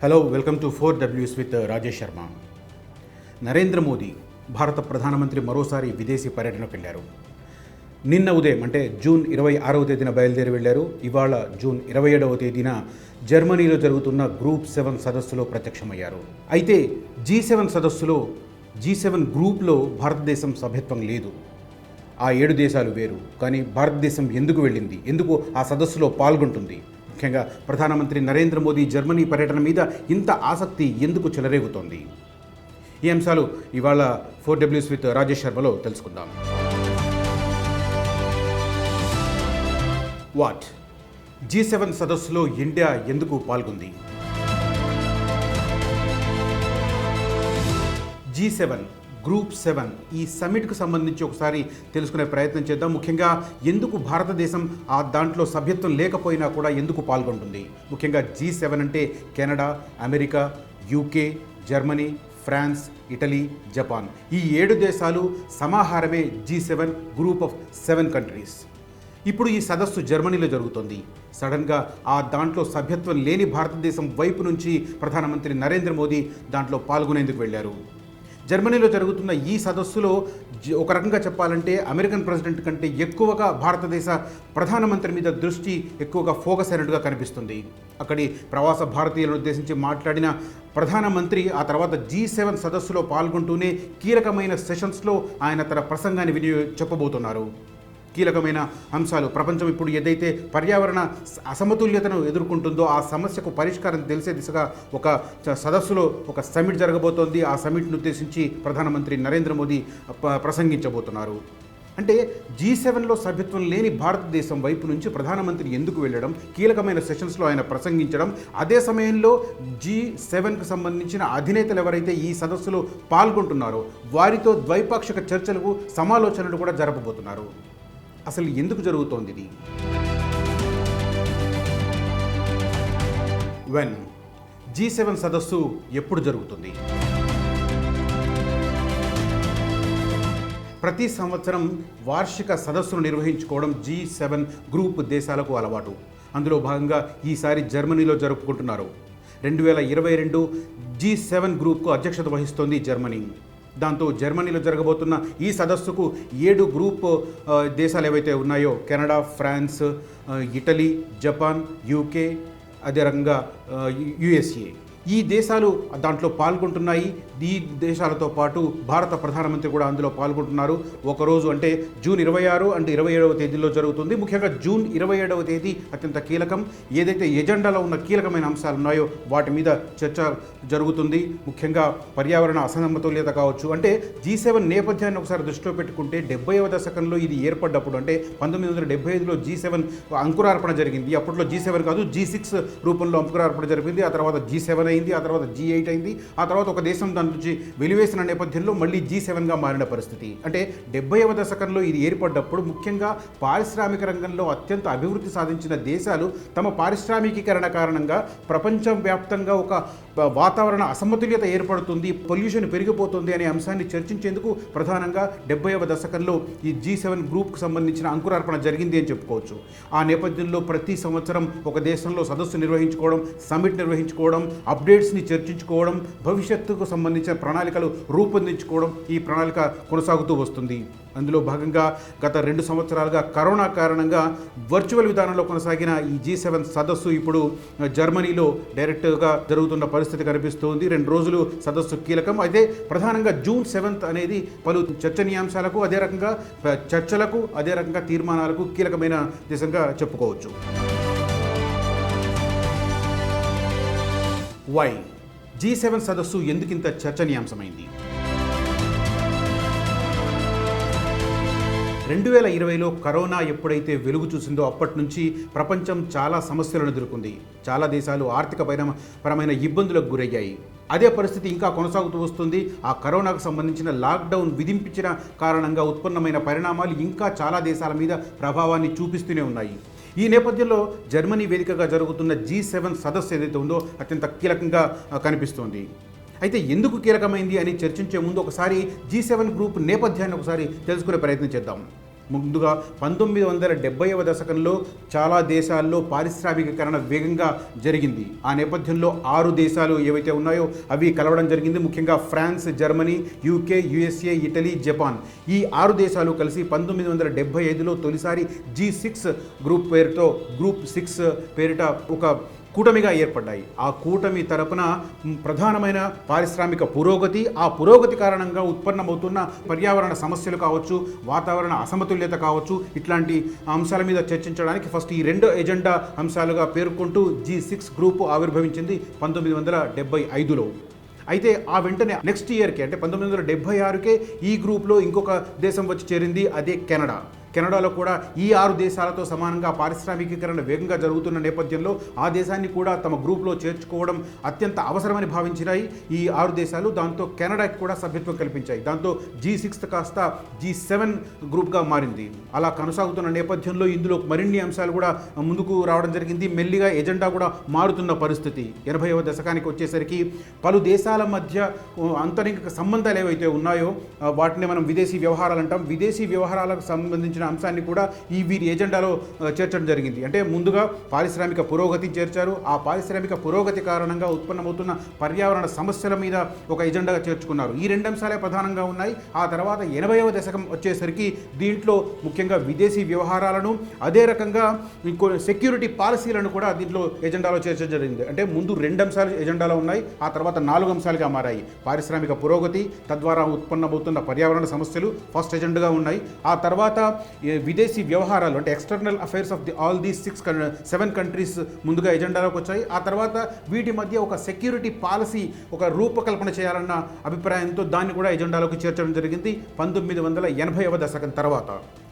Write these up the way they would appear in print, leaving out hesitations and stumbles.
Hello welcome to 4Ws with Rajesh Sharma. Narendra Modi భారత ప్రధానమంత్రి మరోసారి విదేశీ పర్యటనకు వెళ్ళారు. నిన్న ఉదయం అంటే జూన్ 26వ తేదీన బయలుదేరి వెళ్ళారు. ఇవాళ జూన్ 27వ తేదీన జర్మనీలో జరుగుతున్న గ్రూప్ 7 సదస్సులో ప్రత్యక్షమయ్యారు. అయితే G7 సదస్సులో G7 గ్రూప్లో భారతదేశం సభ్యత్వం లేదు. ఆ 7 దేశాలు వేరు. కానీ భారతదేశం ఎందుకు వెళ్ళింది, ఎందుకు ఆ సదస్సులో పాల్గొంటుంది, ముఖ్యంగా ప్రధానమంత్రి నరేంద్ర మోదీ జర్మనీ పర్యటన మీద ఇంత ఆసక్తి ఎందుకు చెలరేగుతోంది? ఈ అంశాలు ఇవాళ 4Ws విత్ రాజేష్ శర్మలో తెలుసుకుందాం. వాట్ G7 సదస్సులో ఇండియా ఎందుకు పాల్గొంది? G7 గ్రూప్ 7 ఈ సమ్మిట్కు సంబంధించి ఒకసారి తెలుసుకునే ప్రయత్నం చేద్దాం. ముఖ్యంగా ఎందుకు భారతదేశం ఆ దాంట్లో సభ్యత్వం లేకపోయినా కూడా ఎందుకు పాల్గొంటుంది? ముఖ్యంగా G7 అంటే Canada, America, UK, Germany, France, Italy, Japan ఈ 7 దేశాలు సమాహారమే G7 గ్రూప్ ఆఫ్ 7 కంట్రీస్. ఇప్పుడు ఈ సదస్సు జర్మనీలో జరుగుతోంది. సడన్గా ఆ దాంట్లో సభ్యత్వం లేని భారతదేశం వైపు నుంచి ప్రధానమంత్రి నరేంద్ర మోదీ దాంట్లో పాల్గొనేందుకు వెళ్ళారు. జర్మనీలో జరుగుతున్న ఈ సదస్సులో ఒక రకంగా చెప్పాలంటే అమెరికన్ ప్రెసిడెంట్ కంటే ఎక్కువగా భారతదేశ ప్రధానమంత్రి మీద దృష్టి ఎక్కువగా ఫోకస్ అయినట్టుగా కనిపిస్తుంది. అక్కడి ప్రవాస భారతీయులను ఉద్దేశించి మాట్లాడిన ప్రధానమంత్రి ఆ తర్వాత G7 సదస్సులో పాల్గొంటూనే కీలకమైన సెషన్స్లో ఆయన తన ప్రసంగాన్ని చెప్పబోతున్నారు. కీలకమైన అంశాలు, ప్రపంచం ఇప్పుడు ఏదైతే పర్యావరణ అసమతుల్యతను ఎదుర్కొంటుందో ఆ సమస్యకు పరిష్కారం తెలిసే దిశగా ఒక సదస్సులో ఒక సమ్మిట్ జరగబోతోంది. ఆ సమ్మిట్ను ఉద్దేశించి ప్రధానమంత్రి నరేంద్ర మోదీ ప్రసంగించబోతున్నారు. అంటే G7లో సభ్యత్వం లేని భారతదేశం వైపు నుంచి ప్రధానమంత్రి ఎందుకు వెళ్ళడం, కీలకమైన సెషన్స్లో ఆయన ప్రసంగించడం, అదే సమయంలో G7కు సంబంధించిన అధినేతలు ఎవరైతే ఈ సదస్సులో పాల్గొంటున్నారో వారితో ద్వైపాక్షిక చర్చలకు సమాలోచనలు కూడా జరపబోతున్నారు. అసలు ఎందుకు జరుగుతోంది ఇది? వెన్ G7 సదస్సు ఎప్పుడు జరుగుతుంది? ప్రతి సంవత్సరం వార్షిక సదస్సును నిర్వహించుకోవడం G7 గ్రూప్ దేశాలకు అలవాటు. అందులో భాగంగా ఈసారి జర్మనీలో జరుపుకుంటున్నారు. 2022 G7 గ్రూప్కు అధ్యక్షత వహిస్తోంది జర్మనీ. దాంతో జర్మనీలో జరగబోతున్న ఈ సదస్సుకు 7 గ్రూప్ దేశాలు ఏవైతే ఉన్నాయో Canada, France, Italy, Japan, UK, అదే రకంగా USA ఈ దేశాలు దాంట్లో పాల్గొంటున్నాయి. ఈ దేశాలతో పాటు భారత ప్రధానమంత్రి కూడా అందులో పాల్గొంటున్నారు. ఒకరోజు అంటే జూన్ 26 అండ్ 27వ తేదీల్లో జరుగుతుంది. ముఖ్యంగా జూన్ 27వ తేదీ అత్యంత కీలకం. ఏదైతే ఎజెండాలో ఉన్న కీలకమైన అంశాలు ఉన్నాయో వాటి మీద చర్చ జరుగుతుంది. ముఖ్యంగా పర్యావరణ అసమతుల్యత కావచ్చు. అంటే G7 నేపథ్యాన్ని ఒకసారి దృష్టిలో పెట్టుకుంటే 70వ దశకంలో ఇది ఏర్పడ్డప్పుడు అంటే 1975లో G7 అంకురార్పణ జరిగింది. అప్పట్లో G7 కాదు G6 రూపంలో అంకురార్పణ జరిగింది. ఆ తర్వాత G7 అయింది, ఆ తర్వాత G8 అయింది. ఆ తర్వాత ఒక దేశం దాని నుంచి వెలివేసిన నేపథ్యంలో మళ్ళీ G7గా మారిన పరిస్థితి. అంటే 70వ దశకంలో ఇది ఏర్పడ్డప్పుడు ముఖ్యంగా పారిశ్రామిక రంగంలో అత్యంత అభివృద్ధి సాధించిన దేశాలు తమ పారిశ్రామికీకరణ కారణంగా ప్రపంచం వ్యాప్తంగా ఒక వాతావరణ అసమతుల్యత ఏర్పడుతుంది, పొల్యూషన్ పెరిగిపోతుంది అనే అంశాన్ని చర్చించేందుకు ప్రధానంగా 70వ దశకంలో ఈ G7 గ్రూప్కు సంబంధించిన అంకురార్పణ జరిగింది అని చెప్పుకోవచ్చు. ఆ నేపథ్యంలో ప్రతి సంవత్సరం ఒక దేశంలో సదస్సు నిర్వహించుకోవడం, సమ్మిట్ నిర్వహించుకోవడం, అప్డేట్స్ని చర్చించుకోవడం, భవిష్యత్తుకు సంబంధించిన ప్రణాళికలు రూపొందించుకోవడం, ఈ ప్రణాళిక కొనసాగుతూ వస్తుంది. అందులో భాగంగా గత 2 సంవత్సరాలుగా కరోనా కారణంగా వర్చువల్ విధానంలో కొనసాగిన ఈ G7 సదస్సు ఇప్పుడు జర్మనీలో డైరెక్ట్గా జరుగుతున్న పరిస్థితి కనిపిస్తుంది. 2 రోజులు సదస్సు కీలకం. అయితే ప్రధానంగా జూన్ 7th అనేది పలు చర్చనీయాంశాలకు, అదే రకంగా చర్చలకు, అదే రకంగా తీర్మానాలకు కీలకమైన దిశగా చెప్పుకోవచ్చు. వై G7 సదస్సు ఎందుకింత చర్చనీయాంశమైంది? 2020లో కరోనా ఎప్పుడైతే వెలుగు చూసిందో అప్పటి నుంచి ప్రపంచం చాలా సమస్యలను ఎదుర్కొంది. చాలా దేశాలు ఆర్థిక పరమైన ఇబ్బందులకు గురయ్యాయి. అదే పరిస్థితి ఇంకా కొనసాగుతూ వస్తుంది. ఆ కరోనాకు సంబంధించిన లాక్డౌన్ విధించిన కారణంగా ఉత్పన్నమైన పరిణామాలు ఇంకా చాలా దేశాల మీద ప్రభావాన్ని చూపిస్తూనే ఉన్నాయి. ఈ నేపథ్యంలో జర్మనీ వేదికగా జరుగుతున్న G7 సదస్సు ఏదైతే ఉందో అత్యంత కీలకంగా కనిపిస్తోంది. అయితే ఎందుకు కీలకమైంది అని చర్చించే ముందు ఒకసారి G7 గ్రూప్ నేపథ్యాన్ని ఒకసారి తెలుసుకునే ప్రయత్నం చేద్దాం. ముందుగా 1970వ దశకంలో చాలా దేశాల్లో పారిశ్రామికీకరణ వేగంగా జరిగింది. ఆ నేపథ్యంలో 6 దేశాలు ఏవైతే ఉన్నాయో అవి కలవడం జరిగింది. ముఖ్యంగా France, Germany, UK, USA, Italy, Japan ఈ 6 దేశాలు కలిసి 1975లో తొలిసారి G6 గ్రూప్ పేరుతో గ్రూప్ 6 పేరిట ఒక కూటమిగా ఏర్పడ్డాయి. ఆ కూటమి తరపున ప్రధానమైన పారిశ్రామిక పురోగతి, ఆ పురోగతి కారణంగా ఉత్పన్నమవుతున్న పర్యావరణ సమస్యలు కావచ్చు, వాతావరణ అసమతుల్యత కావచ్చు, ఇట్లాంటి అంశాల మీద చర్చించడానికి ఫస్ట్ ఈ 2 ఎజెండా అంశాలుగా పేర్కొంటూ G6 గ్రూప్ ఆవిర్భవించింది 1975లో. అయితే ఆ వెంటనే నెక్స్ట్ ఇయర్కి అంటే 1976కే ఈ గ్రూప్లో ఇంకొక దేశం వచ్చి చేరింది, అదే కెనడా. కెనడాలో కూడా ఈ 6 దేశాలతో సమానంగా పారిశ్రామికీకరణ వేగంగా జరుగుతున్న నేపథ్యంలో ఆ దేశాన్ని కూడా తమ గ్రూప్లో చేర్చుకోవడం అత్యంత అవసరమని భావించినాయి ఈ 6 దేశాలు. దాంతో కెనడాకి కూడా సభ్యత్వం కల్పించాయి. దాంతో G6 కాస్త G7 గ్రూప్గా మారింది. అలా కొనసాగుతున్న నేపథ్యంలో ఇందులో మరిన్ని అంశాలు కూడా ముందుకు రావడం జరిగింది. మెల్లిగా ఎజెండా కూడా మారుతున్న పరిస్థితి. 80వ దశకానికి వచ్చేసరికి పలు దేశాల మధ్య అంతరింగిక సంబంధాలు ఏవైతే ఉన్నాయో వాటిని మనం విదేశీ వ్యవహారాలు అంటాం. విదేశీ వ్యవహారాలకు సంబంధించిన అంశాన్ని కూడా ఈ వీరి ఎజెండాలో చేర్చడం జరిగింది. అంటే ముందుగా పారిశ్రామిక పురోగతి చేర్చారు. ఆ పారిశ్రామిక పురోగతి కారణంగా ఉత్పన్నమవుతున్న పర్యావరణ సమస్యల మీద ఒక ఎజెండాగా చేర్చుకున్నారు. ఈ 2 అంశాలే ప్రధానంగా ఉన్నాయి. ఆ తర్వాత 80వ దశకం వచ్చేసరికి దీంట్లో ముఖ్యంగా విదేశీ వ్యవహారాలను, అదే రకంగా ఇంకో సెక్యూరిటీ పాలసీలను కూడా దీంట్లో ఎజెండాలో చేర్చడం జరిగింది. అంటే ముందు 2 అంశాలు ఎజెండాలో ఉన్నాయి, ఆ తర్వాత 4 అంశాలుగా మారాయి. పారిశ్రామిక పురోగతి, తద్వారా ఉత్పన్నమవుతున్న పర్యావరణ సమస్యలు ఫస్ట్ ఎజెండాగా ఉన్నాయి. ఆ తర్వాత విదేశీ వ్యవహారాలు అంటే external affairs of all these 7 countries ముందుగా ఎజెండాలోకి వచ్చాయి. ఆ తర్వాత వీటి మధ్య ఒక సెక్యూరిటీ పాలసీ, ఒక రూపకల్పన చేయాలన్న అభిప్రాయంతో దాన్ని కూడా ఎజెండాలోకి చేర్చడం జరిగింది 1980వ దశకం తర్వాత.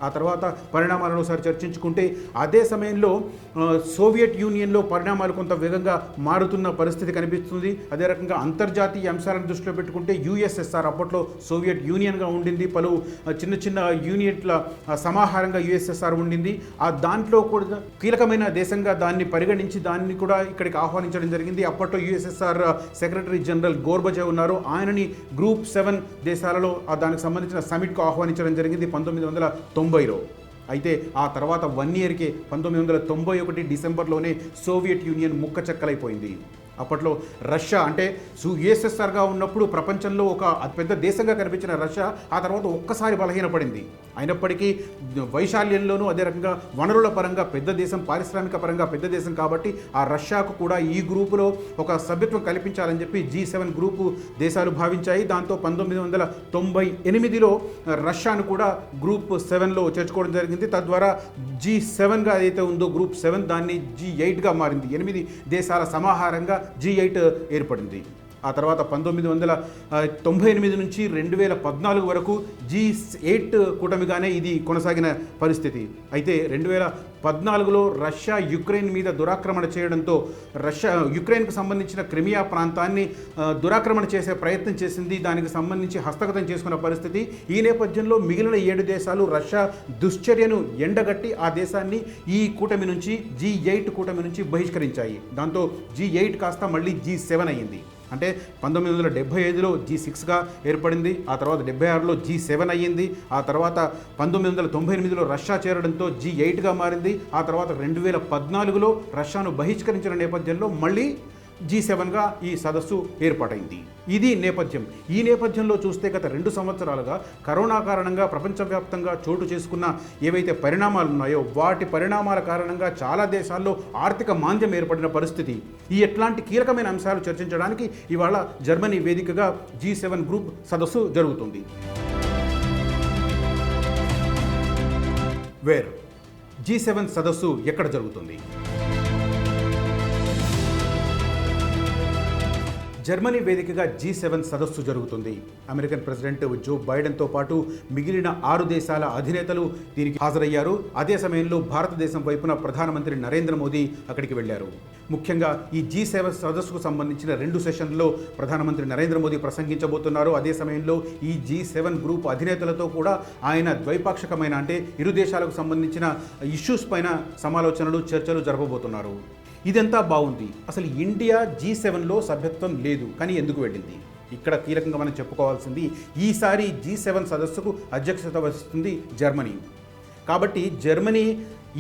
ఆ తర్వాత పరిణామాలను ఒకసారి చర్చించుకుంటే అదే సమయంలో సోవియట్ యూనియన్లో పరిణామాలు కొంత వేగంగా మారుతున్న పరిస్థితి కనిపిస్తుంది. అదే రకంగా అంతర్జాతీయ అంశాలను దృష్టిలో పెట్టుకుంటే యుఎస్ఎస్ఆర్ అప్పట్లో సోవియట్ యూనియన్గా ఉండింది. పలు చిన్న చిన్న యూనిట్ల సమాహారంగా యుఎస్ఎస్ఆర్ ఉండింది. ఆ దాంట్లో కూడా కీలకమైన దేశంగా దాన్ని పరిగణించి దాన్ని కూడా ఇక్కడికి ఆహ్వానించడం జరిగింది. అప్పట్లో యుఎస్ఎస్ఆర్ సెక్రటరీ జనరల్ గోర్బచేవ్ ఉన్నారు. ఆయనని గ్రూప్ 7 దేశాలలో దానికి సంబంధించిన సమిట్కు ఆహ్వానించడం జరిగింది 1990లో. అయితే ఆ తర్వాత 1 ఇయర్కే 1991 డిసెంబర్లోనే సోవియట్ యూనియన్ ముక్కచెక్కలైపోయింది. అప్పట్లో రష్యా అంటే యుఎస్ఎస్ఆర్గా ఉన్నప్పుడు ప్రపంచంలో ఒక అతిపెద్ద దేశంగా కనిపించిన రష్యా ఆ తర్వాత ఒక్కసారి బలహీనపడింది. అయినప్పటికీ వైశాల్యంలోనూ అదే రకంగా వనరుల పరంగా పెద్ద దేశం, పారిశ్రామిక పరంగా పెద్ద దేశం కాబట్టి ఆ రష్యాకు కూడా ఈ గ్రూపులో ఒక సభ్యత్వం కల్పించాలని చెప్పి G7 గ్రూపు దేశాలు భావించాయి. దాంతో 1998లో రష్యాను కూడా గ్రూప్ 7లో చేర్చుకోవడం జరిగింది. తద్వారా G7గా ఏదైతే ఉందో గ్రూప్ 7 దాన్ని G8గా మారింది. 8 దేశాల సమాహారంగా G8 ఏర్పడింది. ఆ తర్వాత 1998 నుంచి 2014 వరకు G8 కూటమిగానే ఇది కొనసాగిన పరిస్థితి. అయితే 2014లో రష్యా యుక్రెయిన్ మీద దురాక్రమణ చేయడంతో యుక్రెయిన్కు సంబంధించిన క్రిమియా ప్రాంతాన్ని దురాక్రమణ చేసే ప్రయత్నం చేసింది. దానికి సంబంధించి హస్తగతం చేసుకున్న పరిస్థితి. ఈ నేపథ్యంలో మిగిలిన 7 దేశాలు రష్యా దుశ్చర్యను ఎండగట్టి ఆ దేశాన్ని ఈ కూటమి నుంచి G8 కూటమి నుంచి బహిష్కరించాయి. దాంతో G8 కాస్త మళ్ళీ G7 అయ్యింది. అంటే 1975లో G6గా ఏర్పడింది. ఆ తర్వాత 76లో G7 అయ్యింది. ఆ తర్వాత 1998లో రష్యా చేరడంతో G8గా మారింది. ఆ తర్వాత 2014లో రష్యాను బహిష్కరించిన నేపథ్యంలో మళ్ళీ G7గా ఈ సదస్సు ఏర్పాటైంది. ఇది నేపథ్యం. ఈ నేపథ్యంలో చూస్తే గత 2 సంవత్సరాలుగా కరోనా కారణంగా ప్రపంచవ్యాప్తంగా చోటు చేసుకున్న ఏవైతే పరిణామాలు ఉన్నాయో వాటి పరిణామాల కారణంగా చాలా దేశాల్లో ఆర్థిక మాంద్యం ఏర్పడిన పరిస్థితి. ఈ ఎట్లాంటి కీలకమైన అంశాలు చర్చించడానికి ఇవాళ జర్మనీ వేదికగా G7 గ్రూప్ సదస్సు జరుగుతుంది. వేర్ G7 సదస్సు ఎక్కడ జరుగుతుంది? జర్మనీ వేదికగా G7 సదస్సు జరుగుతుంది. అమెరికన్ ప్రెసిడెంట్ జో బైడెన్తో పాటు మిగిలిన 6 దేశాల అధినేతలు దీనికి హాజరయ్యారు. అదే సమయంలో భారతదేశం వైపున ప్రధానమంత్రి నరేంద్ర మోదీ అక్కడికి వెళ్లారు. ముఖ్యంగా ఈ G7 సదస్సుకు సంబంధించిన 2 సెషన్లో ప్రధానమంత్రి నరేంద్ర మోదీ ప్రసంగించబోతున్నారు. అదే సమయంలో ఈ G7 గ్రూప్ అధినేతలతో కూడా ఆయన ద్వైపాక్షికమైన అంటే ఇరు దేశాలకు సంబంధించిన ఇష్యూస్ పైన సమాలోచనలు, చర్చలు జరపబోతున్నారు. ఇదంతా బాగుంది. అసలు ఇండియా G7లో సభ్యత్వం లేదు, కానీ ఎందుకు వెళ్ళింది? ఇక్కడ కీలకంగా మనం చెప్పుకోవాల్సింది ఈసారి G7 సదస్సుకు అధ్యక్షత వహిస్తుంది జర్మనీ. కాబట్టి జర్మనీ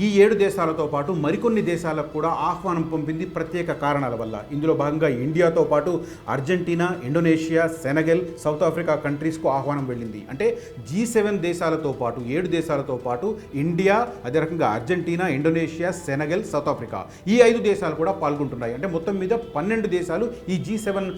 ఈ 7 దేశాలతో పాటు మరికొన్ని దేశాలకు కూడా ఆహ్వానం పంపింది ప్రత్యేక కారణాల వల్ల. ఇందులో భాగంగా ఇండియాతో పాటు Argentina, Indonesia, Senegal, South Africa కంట్రీస్కు ఆహ్వానం వెళ్ళింది. అంటే G7 దేశాలతో పాటు 7 దేశాలతో పాటు ఇండియా, అదే రకంగా Argentina, Indonesia, Senegal, South Africa ఈ 5 దేశాలు కూడా పాల్గొంటున్నాయి. అంటే మొత్తం మీద 12 దేశాలు ఈ G7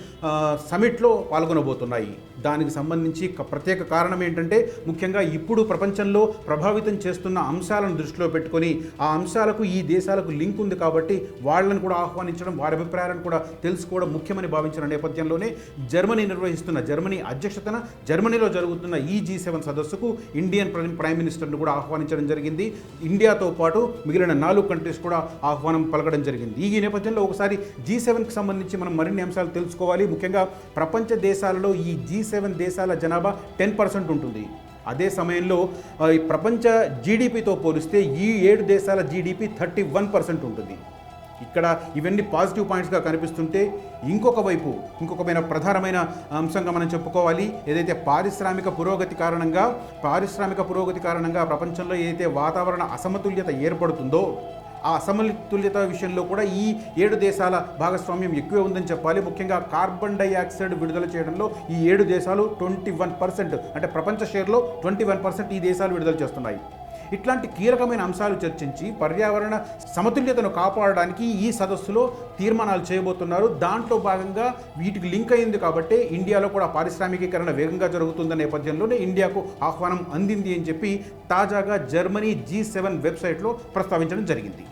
సమిట్లో పాల్గొనబోతున్నాయి. దానికి సంబంధించి ప్రత్యేక కారణం ఏంటంటే ముఖ్యంగా ఇప్పుడు ప్రపంచంలో ప్రభావితం చేస్తున్న అంశాలను దృష్టిలో పెట్టుకొని ఆ అంశాలకు ఈ దేశాలకు లింక్ ఉంది కాబట్టి వాళ్ళని కూడా ఆహ్వానించడం, వారి అభిప్రాయాలను కూడా తెలుసుకోవడం ముఖ్యమని భావించిన నేపథ్యంలోనే జర్మనీ అధ్యక్షతన జర్మనీలో జరుగుతున్న ఈ G7 సదస్సుకు ఇండియన్ ప్రైమ్ మినిస్టర్ను కూడా ఆహ్వానించడం జరిగింది. ఇండియాతో పాటు మిగిలిన 4 కంట్రీస్ కూడా ఆహ్వానం పలకడం జరిగింది. ఈ నేపథ్యంలో ఒకసారి G7కి సంబంధించి మనం మరిన్ని అంశాలు తెలుసుకోవాలి. ముఖ్యంగా ప్రపంచ దేశాలలో ఈ G7 దేశాల జనాభా 10% ఉంటుంది. అదే సమయంలో ఈ ప్రపంచ జీడిపితో పోలిస్తే ఈ 7 దేశాల జీడిపి 31% ఉంటుంది. ఇక్కడ ఇవన్నీ పాజిటివ్ పాయింట్స్గా కనిపిస్తుంటే ఇంకొక ప్రధానమైన అంశంగా మనం చెప్పుకోవాలి. ఏదైతే పారిశ్రామిక పురోగతి కారణంగా ప్రపంచంలో ఏదైతే వాతావరణ అసమతుల్యత ఏర్పడుతుందో ఆ అసమతుల్యత విషయంలో కూడా ఈ 7 దేశాల భాగస్వామ్యం ఎక్కువే ఉందని చెప్పాలి. ముఖ్యంగా కార్బన్ డైఆక్సైడ్ విడుదల చేయడంలో ఈ 7 దేశాలు 21%, అంటే ప్రపంచ షేర్లో 21% ఈ దేశాలు విడుదల చేస్తున్నాయి. ఇట్లాంటి కీలకమైన అంశాలు చర్చించి పర్యావరణ సమతుల్యతను కాపాడడానికి ఈ సదస్సులో తీర్మానాలు చేయబోతున్నారు. దాంట్లో భాగంగా వీటికి లింక్ అయింది కాబట్టి ఇండియాలో కూడా పారిశ్రామికీకరణ వేగంగా జరుగుతున్న నేపథ్యంలోనే ఇండియాకు ఆహ్వానం అందింది అని చెప్పి తాజాగా జర్మనీ G7 వెబ్సైట్లో ప్రస్తావించడం జరిగింది.